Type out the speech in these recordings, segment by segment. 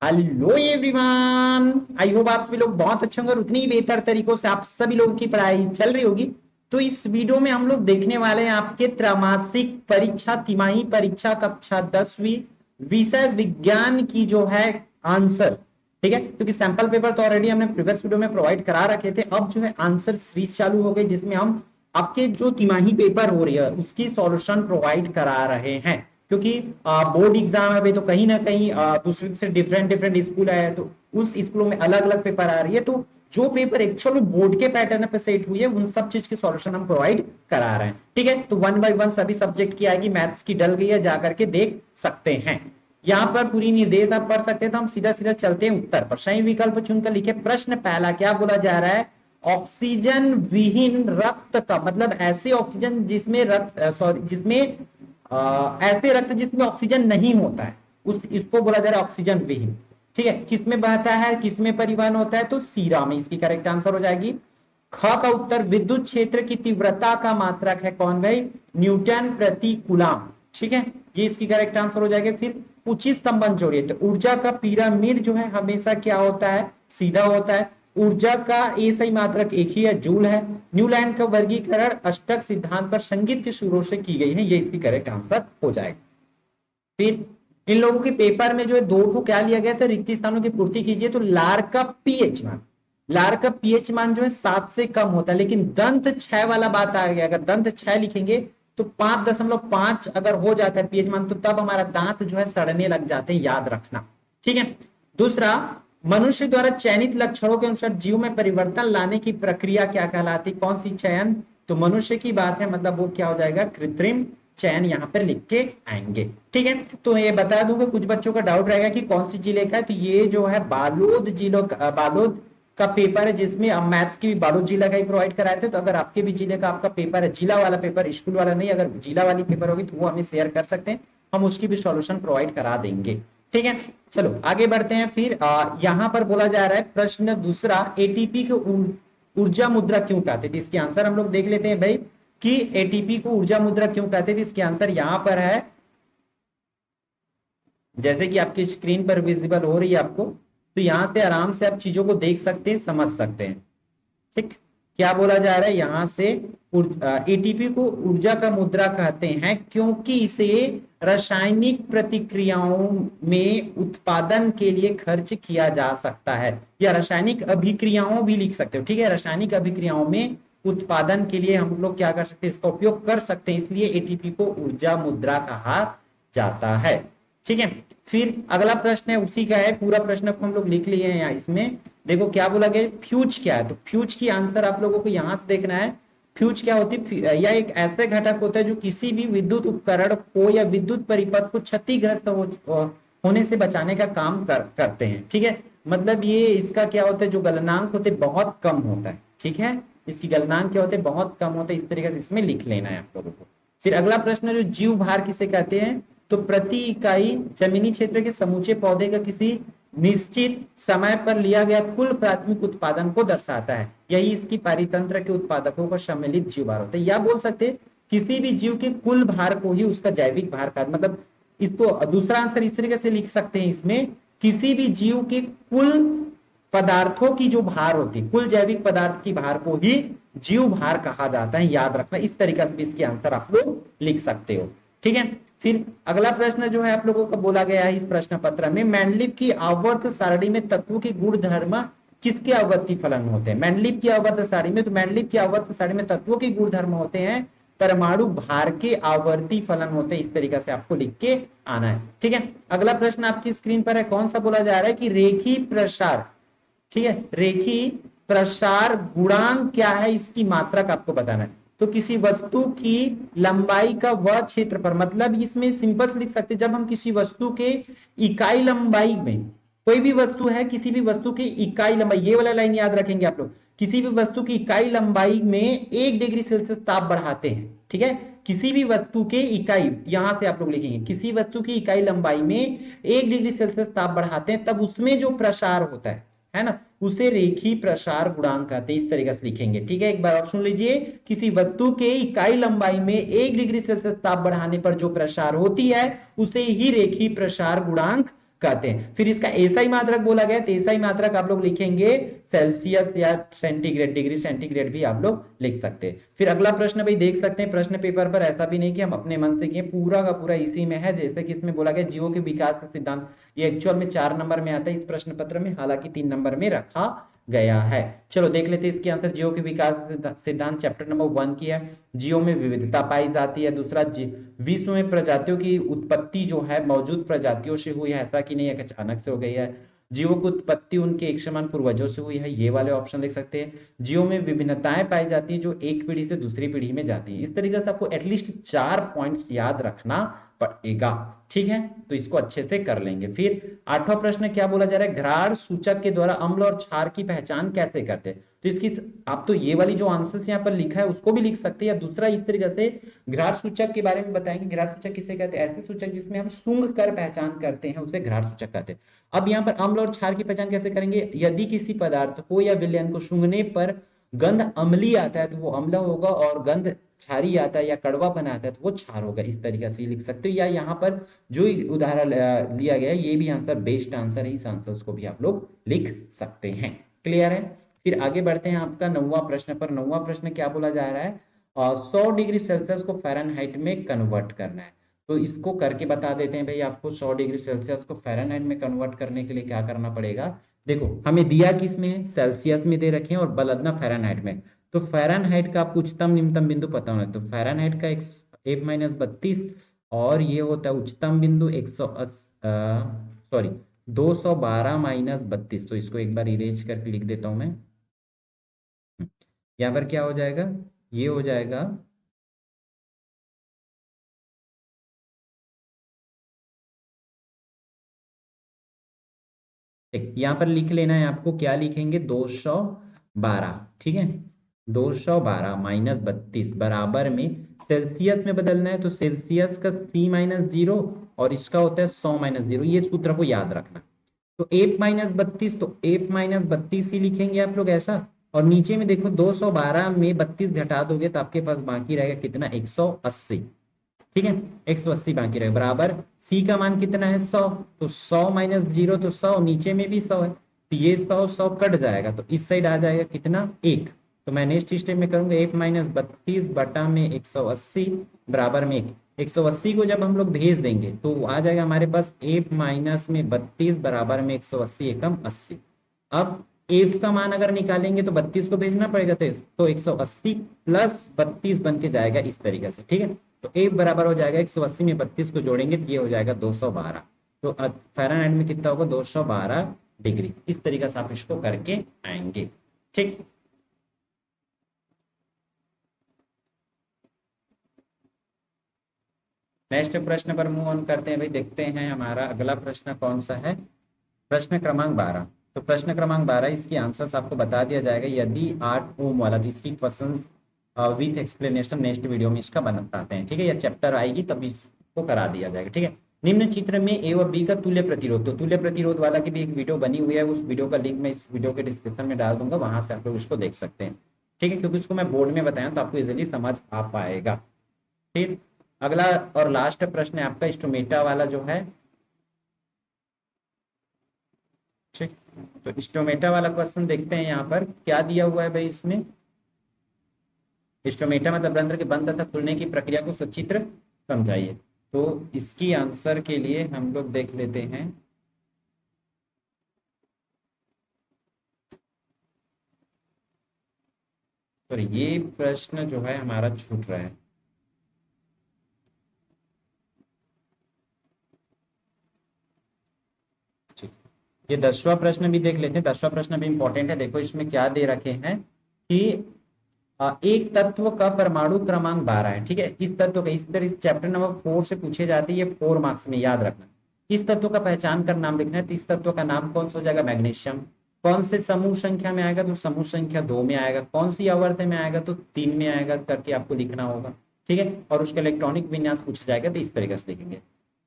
Hello everyone, I hope आप सभी लोग बहुत अच्छे होंगे और उतनी ही बेहतर तरीकों से आप सभी लोगों की पढ़ाई चल रही होगी। तो इस वीडियो में हम लोग देखने वाले हैं आपके त्रैमासिक परीक्षा तिमाही परीक्षा कक्षा 10वीं विषय विज्ञान की जो है आंसर। ठीक है, क्योंकि सैंपल पेपर तो ऑलरेडी हमने प्रीवियस वीडियो में प्रोवाइड करा रखे थे। अब जो है आंसर सीरीज चालू हो गई जिसमें हम आपके जो तिमाही पेपर हो रही है उसकी सॉल्यूशन प्रोवाइड करा रहे हैं। क्योंकि बोर्ड एग्जाम है भाई, तो कहीं ना कहीं दूसरे से डिफरेंट डिफरेंट स्कूल है, तो उस स्कूलों में अलग अलग पेपर आ रही है। तो जो पेपर एक्चुअली बोर्ड के पैटर्न पे सेट हुई है उन सब चीज के सॉल्यूशन हम प्रोवाइड करा रहे हैं। ठीक है, तो वन बाय वन सभी सब्जेक्ट की आएगी। मैथ्स की डल गई है, जाकर के देख सकते हैं। यहाँ पर पूरी निर्देश आप पढ़ सकते हैं। तो हम सीधा सीधा चलते हैं उत्तर पर। सही विकल्प चुनकर लिखे। प्रश्न पहला क्या बोला जा रहा है? ऑक्सीजन विहीन रक्त का मतलब ऐसे ऑक्सीजन जिसमें रक्त सॉरी जिसमें ऐसे रक्त जिसमें ऑक्सीजन नहीं होता है, उस इसको बोला जा रहा है ऑक्सीजन विहीन। ठीक है, किसमें बहता है, किसमें परिवहन होता है? तो सीरा में। इसकी करेक्ट आंसर हो जाएगी ख का उत्तर। विद्युत क्षेत्र की तीव्रता का मात्रक है कौन भाई? न्यूटन प्रति कूलम। ठीक है, ये इसकी करेक्ट आंसर हो जाएगा। फिर उचित संबंध जोड़िए। तो ऊर्जा का पिरामिड जो है हमेशा क्या होता है? सीधा होता है। ऊर्जा का ए सही मात्रक एक ही है, जूल है। न्यूलैंड का वर्गीकरण अष्टक सिद्धांत पर संगीत के शुरू से की गई है। ये इसकी करेक्ट आंसर हो जाएगा। फिर इन लोगों के पेपर में जो है दो ठो क्या लिया गया था? रिक्त स्थानों की पूर्ति कीजिए। तो लार का पीएच मान, लार का पीएच मान जो है 7 से कम होता है। लेकिन दंत 6 वाला बात आ गया। अगर दंत 6 लिखेंगे तो 5.5 अगर हो जाता है पीएच मान, तो तब हमारा दांत जो है सड़ने लग जाते हैं, याद रखना। ठीक है। दूसरा, मनुष्य द्वारा चयनित लक्षणों के अनुसार जीव में परिवर्तन लाने की प्रक्रिया क्या कहलाती? कौन सी चयन? तो मनुष्य की बात है, मतलब वो क्या हो जाएगा? कृत्रिम चयन यहां पर लिख के आएंगे। ठीक है, तो ये बता दूंगा, कुछ बच्चों का डाउट रहेगा कि कौन सी जिले का है। तो ये जो है बालोद जिलों बालोद का पेपर है, जिसमें हम मैथ्स की भी बालोद जिला का ही प्रोवाइड कराए थे। तो अगर आपके भी जिले का आपका पेपर है, जिला वाला पेपर, स्कूल वाला नहीं, अगर जिला वाली पेपर होगी तो वो हमें शेयर कर सकते हैं, हम उसकी भी सॉल्यूशन प्रोवाइड करा देंगे। ठीक है, चलो आगे बढ़ते हैं। फिर यहां पर बोला जा रहा है प्रश्न दूसरा, एटीपी को ऊर्जा मुद्रा क्यों कहते थे? इसके आंसर हम लोग देख लेते हैं भाई कि एटीपी को ऊर्जा मुद्रा क्यों कहते थे। इसके आंसर यहां पर है, जैसे कि आपकी स्क्रीन पर विजिबल हो रही है आपको। तो यहां से आराम से आप चीजों को देख सकते हैं, समझ सकते हैं। ठीक, क्या बोला जा रहा है यहां से? एटीपी को ऊर्जा का मुद्रा कहते हैं क्योंकि इसे रासायनिक प्रतिक्रियाओं में उत्पादन के लिए खर्च किया जा सकता है, या रासायनिक अभिक्रियाओं भी लिख सकते हो। ठीक है, रासायनिक अभिक्रियाओं में उत्पादन के लिए हम लोग क्या कर सकते हैं? इसका उपयोग कर सकते हैं, इसलिए एटीपी को ऊर्जा मुद्रा कहा जाता है। ठीक है, फिर अगला प्रश्न है, उसी का है। पूरा प्रश्न को हम लोग लिख लिए हैं यहाँ। इसमें देखो क्या बोला गया, फ्यूज क्या है? तो फ्यूज की आंसर आप लोगों को यहां से देखना है। फ्यूज क्या होती है? यह एक ऐसे घटक होता है जो किसी भी विद्युत उपकरण को या विद्युत परिपथ को क्षतिग्रस्त होने से बचाने का काम करते हैं। ठीक है, मतलब ये इसका क्या होता है, जो गलनांक होते बहुत कम होता है। ठीक है, इसकी गलनांक क्या होते हैं? बहुत कम होते हैं। इस तरीके से इसमें लिख लेना है आप लोगों को। फिर अगला प्रश्न, जो जीव भार किसे कहते हैं? तो प्रति इकाई जमीनी क्षेत्र के समूचे पौधे का किसी निश्चित समय पर लिया गया कुल प्राथमिक उत्पादन को दर्शाता है। यही इसकी पारितंत्र के उत्पादकों का सम्मिलित जीव भार होता है। या बोल सकते हैं किसी भी जीव के कुल भार को ही उसका जैविक भार का, मतलब इसको दूसरा आंसर इस तरीके से लिख सकते हैं इसमें, किसी भी जीव के कुल पदार्थों की जो भार होती है, कुल जैविक पदार्थ की भार को ही जीव भार कहा जाता है। याद रखना, इस तरीके से भी इसके आंसर आप लोग लिख सकते हो। ठीक है, फिर अगला प्रश्न जो है आप लोगों को बोला गया है इस प्रश्न पत्र में, मैंडलीव की आवर्त सारणी में तत्वों के गुण धर्म किसके आवर्ती फलन होते हैं? मैंडलीव की आवर्त सारणी में, तो मैंडलीव की आवर्त सारणी में तत्वों के गुण धर्म होते हैं परमाणु भार के आवर्ती फलन होते हैं। इस तरीके से आपको लिख के आना है। ठीक है, अगला प्रश्न आपकी स्क्रीन पर है। कौन सा बोला जा रहा है कि रेखी प्रसार, ठीक है, रेखी प्रसार गुणांक क्या है, इसकी मात्रक आपको बताना है। तो किसी वस्तु की लंबाई का वह क्षेत्र पर, मतलब इसमें सिंपल से लिख सकते, जब हम किसी वस्तु के इकाई लंबाई में, कोई भी वस्तु है, किसी भी वस्तु की इकाई लंबाई, ये वाला लाइन याद रखेंगे आप लोग, किसी भी वस्तु की इकाई लंबाई में 1 डिग्री सेल्सियस ताप बढ़ाते हैं। ठीक है, किसी भी वस्तु के इकाई, यहां से आप लोग लिखेंगे किसी वस्तु की इकाई लंबाई में 1 डिग्री सेल्सियस ताप बढ़ाते हैं, तब उसमें जो प्रसार होता है ना, उसे रेखी प्रसार गुणांक कहते हैं। इस तरीके से लिखेंगे। ठीक है, एक बार और सुन लीजिए, किसी वस्तु के इकाई लंबाई में 1 डिग्री सेल्सियस ताप बढ़ाने पर जो प्रसार होती है उसे ही रेखी प्रसार गुणांक कहते हैं। फिर इसका एसआई मात्रक बोला गया, तो एसआई मात्रक आप लोग लिखेंगे सेल्सियस या सेंटीग्रेड, डिग्री सेंटीग्रेड भी आप लोग लिख सकते हैं। फिर अगला प्रश्न भाई देख सकते हैं, प्रश्न पेपर पर ऐसा भी नहीं कि हम अपने मन से किए, पूरा का पूरा इसी में है। जैसे कि इसमें बोला गया जीवों के विकास का सिद्धांत, ये एक्चुअल में 4 नंबर में आता है इस प्रश्न पत्र में, हालांकि 3 नंबर में रखा गया है। चलो देख लेते हैं इसके आंसर। जीवों के विकास सिद्धांत चैप्टर नंबर 1 की है। जीवों में विविधता पाई जाती है। दूसरा, विश्व में प्रजातियों की उत्पत्ति जो है मौजूद प्रजातियों से हुई है, ऐसा कि नहीं है अचानक से हो गई है। जीवों की उत्पत्ति उनके एक समान पूर्वजों से हुई है, ये वाले ऑप्शन देख सकते हैं। जीवों में विभिन्नताएं पाई जाती है जो एक पीढ़ी से दूसरी पीढ़ी में जाती है। इस तरीके से आपको एटलीस्ट 4 पॉइंट्स याद रखना पड़ेगा, ठीक है, तो इसको अच्छे से कर लेंगे। फिर 8वां प्रश्न क्या बोला जा रहा है, घ्राण सूचक के द्वारा अम्ल और क्षार की पहचान कैसे करते हैं। तो इसकी आप तो ये वाली जो आंसर्स यहाँ पर लिखा है उसको भी लिख सकते हैं, या दूसरा इस तरीके से घ्राण सूचक के बारे में बताएंगे। घ्राण सूचक किसे कहते हैं, ऐसे सूचक जिसमें हम सूंघ कर पहचान करते हैं उसे घ्राण सूचक कहते हैं। अब यहाँ पर अम्ल और क्षार की पहचान कैसे करेंगे, यदि किसी पदार्थ को या विलयन को सूंघने पर गंध अम्लीय आता है तो वो अम्ल होगा, और गंध क्षारी आता है या कड़वा बनाता है तो वो क्षार होगा। इस तरीके से लिख सकते हो, या यहाँ पर जो उदाहरण लिया गया है ये भी आंसर बेस्ट आंसर है, इस आंसर को भी आप लोग लिख सकते हैं। क्लियर है। फिर आगे बढ़ते हैं आपका 9वां प्रश्न पर। 9वां प्रश्न क्या बोला जा रहा है, 100 डिग्री सेल्सियस को फ़ारेनहाइट में कन्वर्ट करना है। तो इसको करके बता देते हैं भाई। आपको 100 डिग्री सेल्सियस को फ़ारेनहाइट में कन्वर्ट करने के लिए क्या करना पड़ेगा। देखो हमें दिया किस में है, सेल्सियस में दे रखे हैं, और बलदना फ़ारेनहाइट में। तो फ़ारेनहाइट का आपको उच्चतम निम्नतम बिंदु पता होना है, तो फ़ारेनहाइट का 1-32, और ये होता है उच्चतम बिंदु 212-32। तो इसको एक बार इरेज करके लिख देता हूं मैं। यहाँ पर क्या हो जाएगा, ये हो जाएगा यहाँ पर लिख लेना है आपको, क्या लिखेंगे 212, ठीक है, 212-32 बराबर में सेल्सियस में बदलना है, तो सेल्सियस का C-0 और इसका होता है 100-0, ये सूत्र को याद रखना। तो 1-32, तो 1-32 ही लिखेंगे आप लोग ऐसा, और नीचे में देखो 212 में 32 घटा दोगे तो आपके पास बाकी रहेगा कितना, 180, ठीक है, 180 बाकी रहेगा, बराबर सी का मान कितना है 100, तो 100-0 तो 100, नीचे में भी 100 है, तो ये 100 कट जाएगा, तो इस साइड आ जाएगा कितना 1। तो मैं नेक्स्ट स्टेप में करूंगा 1-32 बटा में 180 बराबर में 1। 180 को जब हम लोग भेज देंगे तो आ जाएगा हमारे पास 1-32 बराबर में 180 एकम 80। अब एफ का मान अगर निकालेंगे तो 32 को भेजना पड़ेगा, तो 180 प्लस 32 बन के जाएगा इस तरीके से, ठीक है। तो एफ बराबर हो जाएगा 180 में 32 को जोड़ेंगे तो ये हो जाएगा 212। तो फ़ारेनहाइट में कितना होगा 212 डिग्री। इस तरीके से आप इसको करके आएंगे, ठीक। नेक्स्ट प्रश्न पर मूव ऑन करते हैं भाई। देखते हैं हमारा अगला प्रश्न कौन सा है, प्रश्न क्रमांक 12। तो प्रश्न क्रमांक 12 इसकी आंसर्स आपको बता दिया जाएगा यदि 8 ओम वाला, तो इसकी questions with explanation next video में इसका बनाते हैं, ठीक है, या चैप्टर आएगी तब इसको करा दिया जाएगा, ठीक है। निम्न चित्र में ए और बी का तुल्य प्रतिरोध, तो तुल्य प्रतिरोध वाला की भी एक वीडियो बनी हुई है, उस वीडियो का लिंक मैं इस वीडियो के डिस्क्रिप्शन में डाल दूंगा, वहां से आप लोग इसको देख सकते हैं, ठीक है, क्योंकि उसको मैं बोर्ड में बताया तो आपको इजिली समझ आ पाएगा। फिर अगला और लास्ट प्रश्न है आपका स्टोमेटा वाला जो है, ठीक। तो स्टोमेटा वाला क्वेश्चन देखते हैं यहाँ पर क्या दिया हुआ है भाई। इसमें स्टोमेटा मतलब रंध्र के बंद तथा खुलने की प्रक्रिया को सचित्र समझाइए। तो इसकी आंसर के लिए हम लोग देख लेते हैं, तो ये प्रश्न जो है हमारा छूट रहा है, ये 10वां प्रश्न भी देख लेते हैं। 10वां प्रश्न भी इंपॉर्टेंट है। देखो इसमें क्या दे रखे हैं कि एक तत्व का परमाणु क्रमांक 12 है, ठीक है। इस तत्व का, इस तरह चैप्टर नंबर 4 से पूछे जाते हैं, ये 4 मार्क्स में याद रखना। इस तत्व का पहचान कर नाम लिखना है, तो इस तत्व का नाम कौन सा हो जाएगा, मैग्नीशियम। कौन से समूह संख्या में आएगा, तो समूह संख्या 2 में आएगा। कौन सी आवर्त में आएगा, तो 3 में आएगा, करके आपको लिखना होगा, ठीक है। और उसका इलेक्ट्रॉनिक विन्यास पूछा जाएगा तो इस तरीके से लिखेंगे।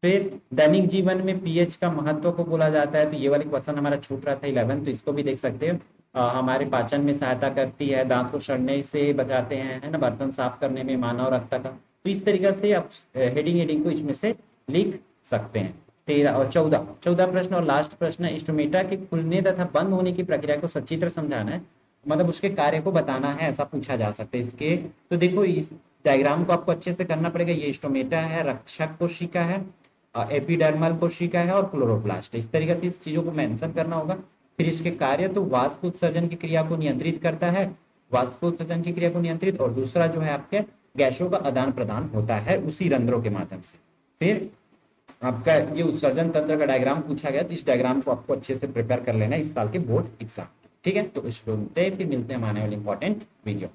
फिर दैनिक जीवन में पीएच का महत्व को बोला जाता है, तो ये वाली क्वेश्चन हमारा छूट रहा था 11, तो इसको भी देख सकते हो। हमारे पाचन में सहायता करती है, दांत को सड़ने से बचाते हैं, है ना, बर्तन साफ करने में, मानव रक्त का। तो इस तरीके से आप हेडिंग को इसमें से लिख सकते हैं। 13 और 14 प्रश्न और लास्ट प्रश्न है, स्टोमेटा के खुलने तथा बंद होने की प्रक्रिया को सचित्र समझाना है, मतलब उसके कार्य को बताना है, ऐसा पूछा जा सकता है इसके। तो देखो इस डायग्राम को आपको अच्छे से करना पड़ेगा। ये स्टोमेटा है, रक्षक कोशिका है, एपिडर्मल कोशिका है और क्लोरोप्लास्ट, इस तरीके से इस चीजों को मेंशन करना होगा। फिर इसके कार्य, तो वाष्प उत्सर्जन की क्रिया को नियंत्रित करता है, वाष्प उत्सर्जन की क्रिया को नियंत्रित, और दूसरा जो है आपके गैसों का आदान प्रदान होता है उसी रंध्रों के माध्यम से। फिर आपका ये उत्सर्जन तंत्र का डायग्राम पूछा गया, तो इस डायग्राम को आपको अच्छे से प्रिपेयर कर लेना इस साल के बोर्ड एग्जाम। ठीक है, तो इस फिर मिलते हैं हमारे वाले इंपॉर्टेंट वीडियो।